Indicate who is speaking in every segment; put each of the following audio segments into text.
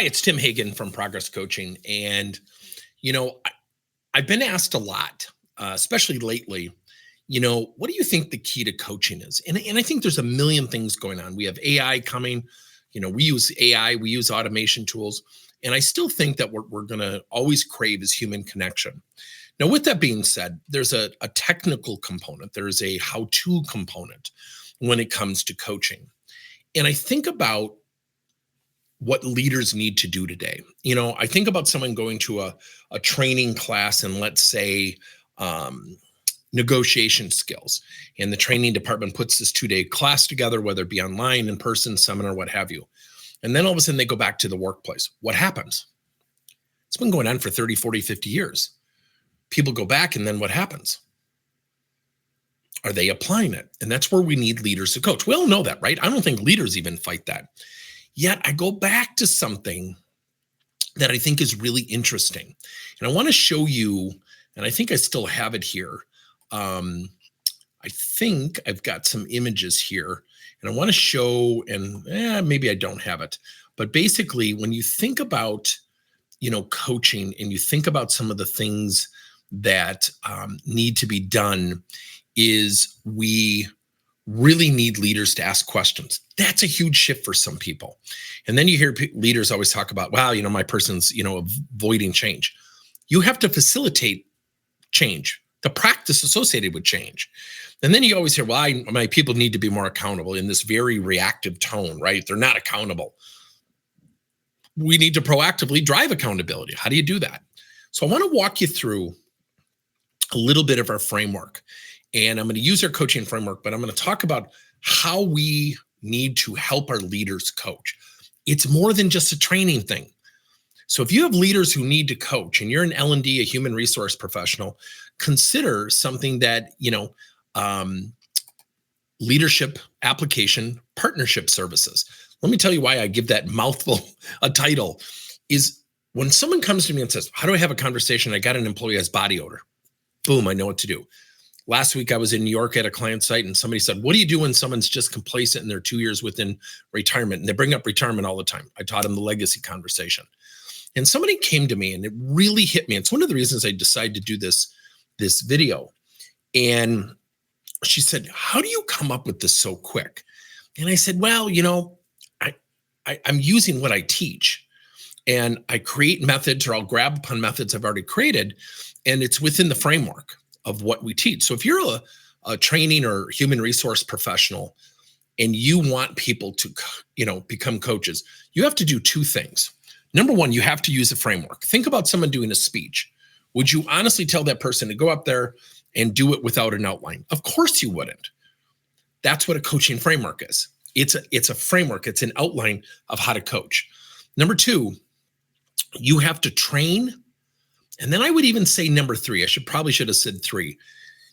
Speaker 1: it's Tim Hagen from Progress Coaching. And, I've been asked a lot, especially lately, what do you think the key to coaching is? And I think there's a million things going on. We have AI coming, we use AI, we use automation tools. And I still think that what we're going to always crave is human connection. Now, with that being said, there's a technical component. There's a how-to component when it comes to coaching. And I think about what leaders need to do today. I think about someone going to a training class and let's say negotiation skills. And the training department puts this 2-day class together, whether it be online, in person, seminar, what have you. And then all of a sudden they go back to the workplace. What happens? It's been going on for 30, 40, 50 years. People go back and then what happens? Are they applying it? And that's where we need leaders to coach. We all know that, right? I don't think leaders even fight that. Yet I go back to something that I think is really interesting. And I want to show you, and I think I still have it here. I think I've got some images here and I want to show, and maybe I don't have it, but basically when you think about, coaching and you think about some of the things that need to be done is we really need leaders to ask questions. That's a huge shift for some people. And then you hear leaders always talk about, wow, my person's, avoiding change. You have to facilitate change, the practice associated with change. And then you always hear, well, my people need to be more accountable in this very reactive tone, right? They're not accountable. We need to proactively drive accountability. How do you do that? So I want to walk you through a little bit of our framework. And I'm going to use our coaching framework, but I'm going to talk about how we need to help our leaders coach. It's more than just a training thing. So if you have leaders who need to coach and you're an L&D, a human resource professional, consider something that, leadership application partnership services. Let me tell you why I give that mouthful a title is when someone comes to me and says, how do I have a conversation? I got an employee who has body odor. Boom, I know what to do. Last week, I was in New York at a client site and somebody said, what do you do when someone's just complacent and they're 2 years within retirement? And they bring up retirement all the time. I taught them the legacy conversation. And somebody came to me and it really hit me. It's one of the reasons I decided to do this video. And she said, how do you come up with this so quick? And I said, well, I'm using what I teach and I create methods or I'll grab upon methods I've already created and it's within the framework of what we teach. So if you're a training or human resource professional and you want people to, become coaches, you have to do two things. Number one, you have to use a framework. Think about someone doing a speech. Would you honestly tell that person to go up there and do it without an outline? Of course you wouldn't. That's what a coaching framework is. It's a framework. It's an outline of how to coach. Number two, you have to train. And then I would even say number three, probably should have said three.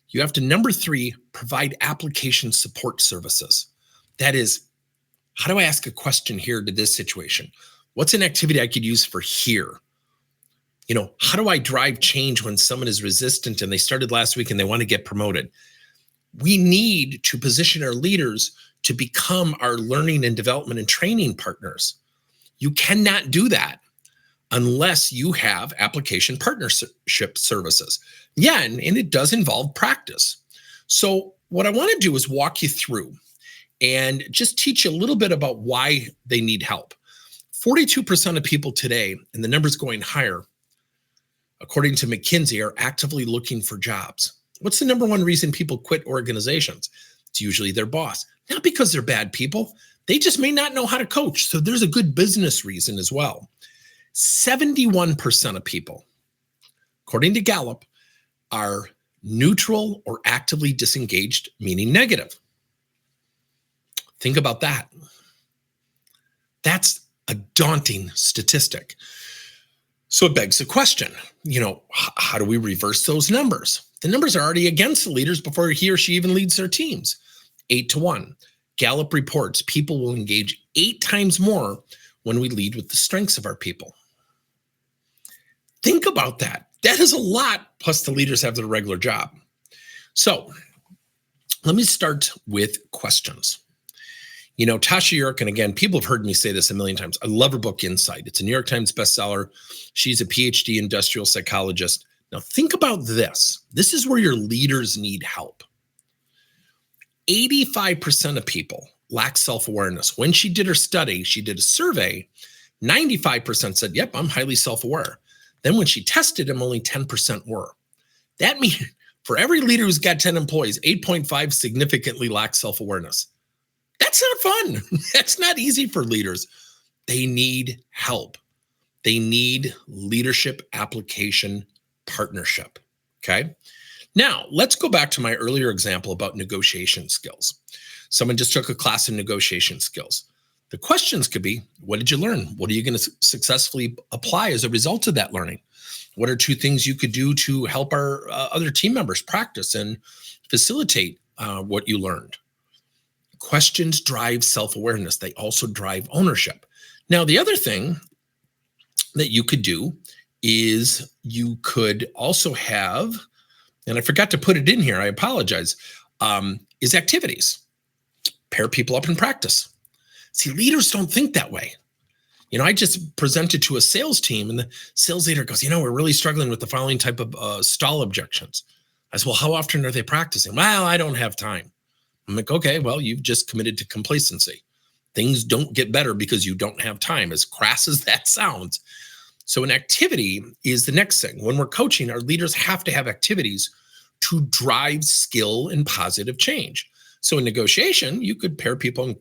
Speaker 1: You have to, number three, provide application support services. That is, how do I ask a question here to this situation? What's an activity I could use for here? How do I drive change when someone is resistant and they started last week and they want to get promoted? We need to position our leaders to become our learning and development and training partners. You cannot do that unless you have application partnership services. Yeah, and it does involve practice. So what I want to do is walk you through and just teach you a little bit about why they need help. 42% of people today, and the number's going higher, according to McKinsey, are actively looking for jobs. What's the number one reason people quit organizations? It's usually their boss. Not because they're bad people. They just may not know how to coach. So there's a good business reason as well. 71% of people, according to Gallup, are neutral or actively disengaged, meaning negative. Think about that. That's a daunting statistic. So it begs the question, how do we reverse those numbers? The numbers are already against the leaders before he or she even leads their teams. 8-1. Gallup reports people will engage 8 times more when we lead with the strengths of our people. Think about that. That is a lot, plus the leaders have their regular job. So let me start with questions. Tasha York, and again, people have heard me say this a million times. I love her book, Insight. It's a New York Times bestseller. She's a PhD industrial psychologist. Now, think about this. This is where your leaders need help. 85% of people lack self-awareness. When she did her study, she did a survey, 95% said, yep, I'm highly self-aware. Then when she tested them, only 10% were. That means for every leader who's got 10 employees, 8.5 significantly lack self-awareness. That's not fun. That's not easy for leaders. They need help. They need leadership application partnership. Okay. Now, let's go back to my earlier example about negotiation skills. Someone just took a class in negotiation skills. The questions could be, what did you learn? What are you going to successfully apply as a result of that learning? What are 2 things you could do to help our other team members practice and facilitate what you learned? Questions drive self-awareness. They also drive ownership. Now, the other thing that you could do is you could also have, and I forgot to put it in here, I apologize, is activities. Pair people up in practice. See, leaders don't think that way. I just presented to a sales team and the sales leader goes, we're really struggling with the following type of stall objections. I said, well, how often are they practicing? Well, I don't have time. I'm like, okay, well, you've just committed to complacency. Things don't get better because you don't have time, as crass as that sounds. So an activity is the next thing. When we're coaching, our leaders have to have activities to drive skill and positive change. So in negotiation, you could pair people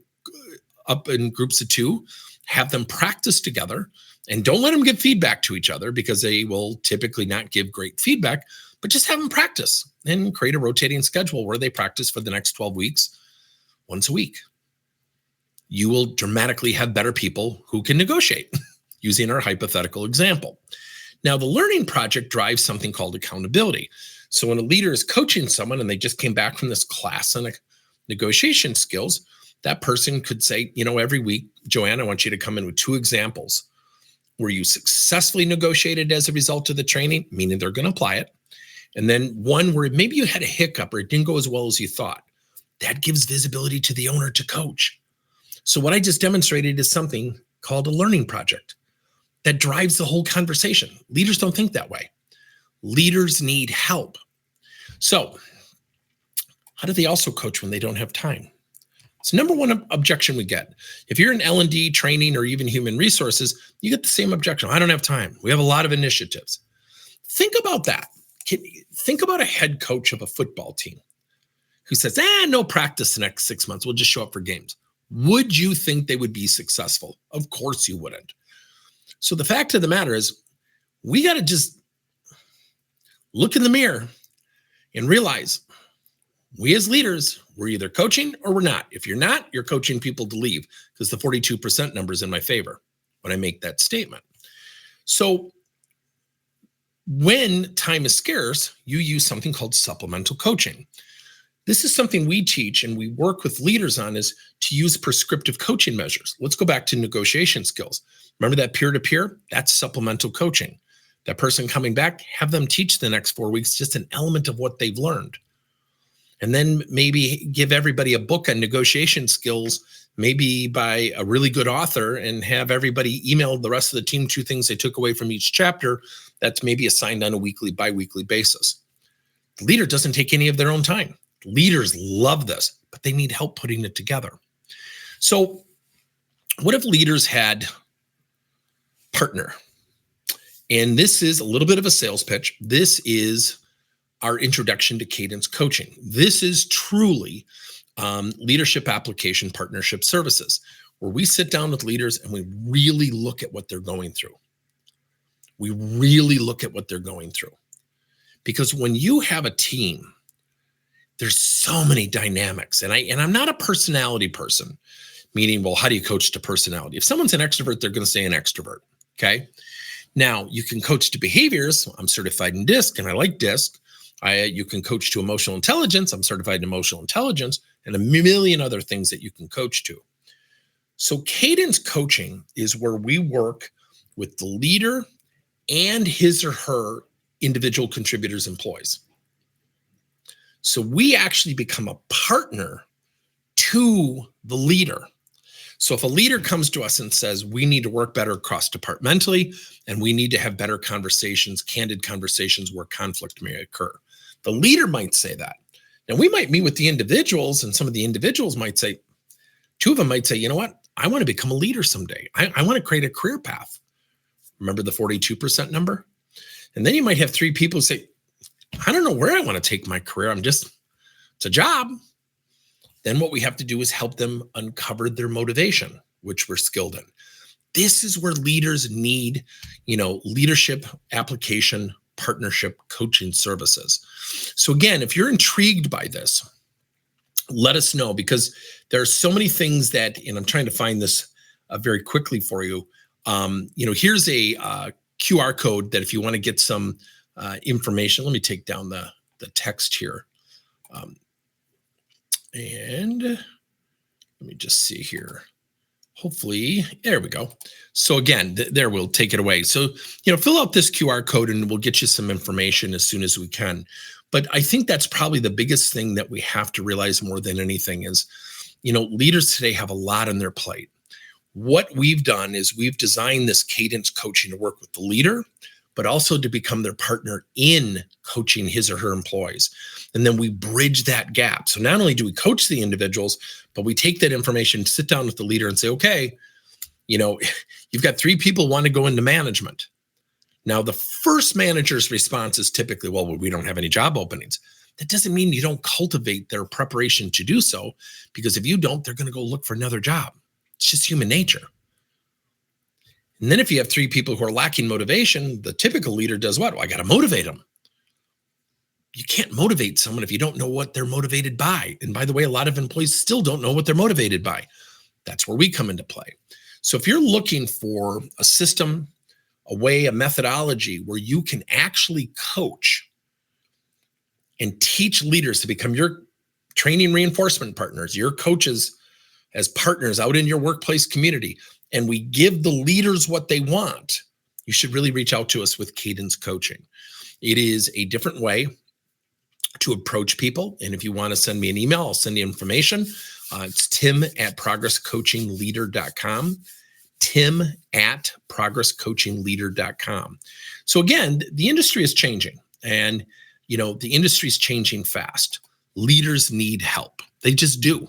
Speaker 1: up in groups of 2, have them practice together, and don't let them give feedback to each other because they will typically not give great feedback, but just have them practice and create a rotating schedule where they practice for the next 12 weeks, once a week. You will dramatically have better people who can negotiate using our hypothetical example. Now, the learning project drives something called accountability. So when a leader is coaching someone and they just came back from this class on negotiation skills, that person could say, every week, Joanne, I want you to come in with 2 examples where you successfully negotiated as a result of the training, meaning they're going to apply it. And then one where maybe you had a hiccup or it didn't go as well as you thought. That gives visibility to the owner to coach. So what I just demonstrated is something called a learning project that drives the whole conversation. Leaders don't think that way. Leaders need help. So how do they also coach when they don't have time? It's number one objection we get. If you're in L&D training or even human resources, you get the same objection. I don't have time. We have a lot of initiatives. Think about that. Think about a head coach of a football team who says, no practice the next 6 months. We'll just show up for games. Would you think they would be successful? Of course you wouldn't. So the fact of the matter is, we got to just look in the mirror and realize we as leaders, we're either coaching or we're not. If you're not, you're coaching people to leave, because the 42% number is in my favor when I make that statement. So when time is scarce, you use something called supplemental coaching. This is something we teach and we work with leaders on, is to use prescriptive coaching measures. Let's go back to negotiation skills. Remember that peer-to-peer? That's supplemental coaching. That person coming back, have them teach the next 4 weeks just an element of what they've learned. And then maybe give everybody a book on negotiation skills, maybe by a really good author, and have everybody email the rest of the team 2 things they took away from each chapter that's maybe assigned on a weekly, bi-weekly basis. The leader doesn't take any of their own time. Leaders love this, but they need help putting it together. So what if leaders had partner? And this is a little bit of a sales pitch. This is our introduction to Cadence coaching. This is truly leadership application partnership services, where we sit down with leaders and we really look at what they're going through. We really look at what they're going through. Because when you have a team, there's so many dynamics. And I'm not a personality person, meaning, well, how do you coach to personality? If someone's an extrovert, they're going to say an extrovert. Okay. Now you can coach to behaviors. I'm certified in DISC and I like DISC. You can coach to emotional intelligence. I'm certified in emotional intelligence, and a million other things that you can coach to. So Cadence coaching is where we work with the leader and his or her individual contributors' employees. So we actually become a partner to the leader. So if a leader comes to us and says, we need to work better cross departmentally, and we need to have better conversations, candid conversations where conflict may occur, the leader might say that. Now we might meet with the individuals, and some of the individuals might say, two of them might say, you know what? I want to become a leader someday. I want to create a career path. Remember the 42% number? And then you might have three people who say, I don't know where I want to take my career. It's a job. Then what we have to do is help them uncover their motivation, which we're skilled in. This is where leaders need, leadership, application, partnership, coaching services. So again, if you're intrigued by this, let us know, because there are so many things that, and I'm trying to find this very quickly for you. Here's a QR code that if you want to get some information, let me take down the text here. And let me just see here. Hopefully, there we go. So again, there, we'll take it away. So, fill out this QR code and we'll get you some information as soon as we can. But I think that's probably the biggest thing that we have to realize more than anything is, leaders today have a lot on their plate. What we've done is we've designed this cadence coaching to work with the leader, but also to become their partner in coaching his or her employees. And then we bridge that gap. So not only do we coach the individuals, but we take that information, sit down with the leader and say, okay, you've got three people who want to go into management. Now, the first manager's response is typically, well, we don't have any job openings. That doesn't mean you don't cultivate their preparation to do so, because if you don't, they're going to go look for another job. It's just human nature. And then if you have three people who are lacking motivation, the typical leader does what? Well, I got to motivate them. You can't motivate someone if you don't know what they're motivated by. And by the way, a lot of employees still don't know what they're motivated by. That's where we come into play. So if you're looking for a system, a way, a methodology where you can actually coach and teach leaders to become your training reinforcement partners, your coaches as partners out in your workplace community, and we give the leaders what they want, you should really reach out to us with Cadence Coaching. It is a different way to approach people. And if you want to send me an email, I'll send you information. It's tim@progresscoachingleader.com. tim@progresscoachingleader.com. So again, the industry is changing, and the industry is changing fast. Leaders need help. They just do.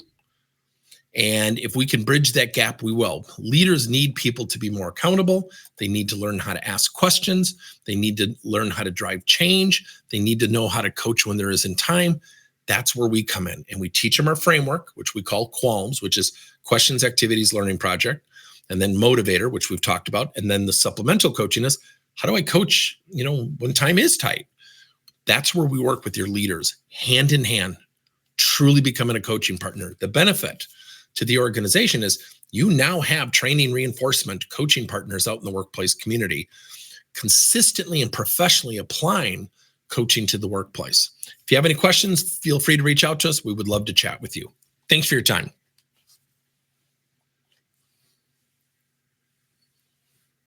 Speaker 1: And if we can bridge that gap, we will. Leaders need people to be more accountable. They need to learn how to ask questions. They need to learn how to drive change. They need to know how to coach when there isn't time. That's where we come in. And we teach them our framework, which we call QALMS, which is Questions, Activities, Learning Project. And then Motivator, which we've talked about. And then the supplemental coaching is, how do I coach, when time is tight? That's where we work with your leaders, hand in hand, truly becoming a coaching partner. The benefit to the organization is you now have training reinforcement coaching partners out in the workplace community, consistently and professionally applying coaching to the workplace. If you have any questions, feel free to reach out to us. We would love to chat with you. Thanks for your time.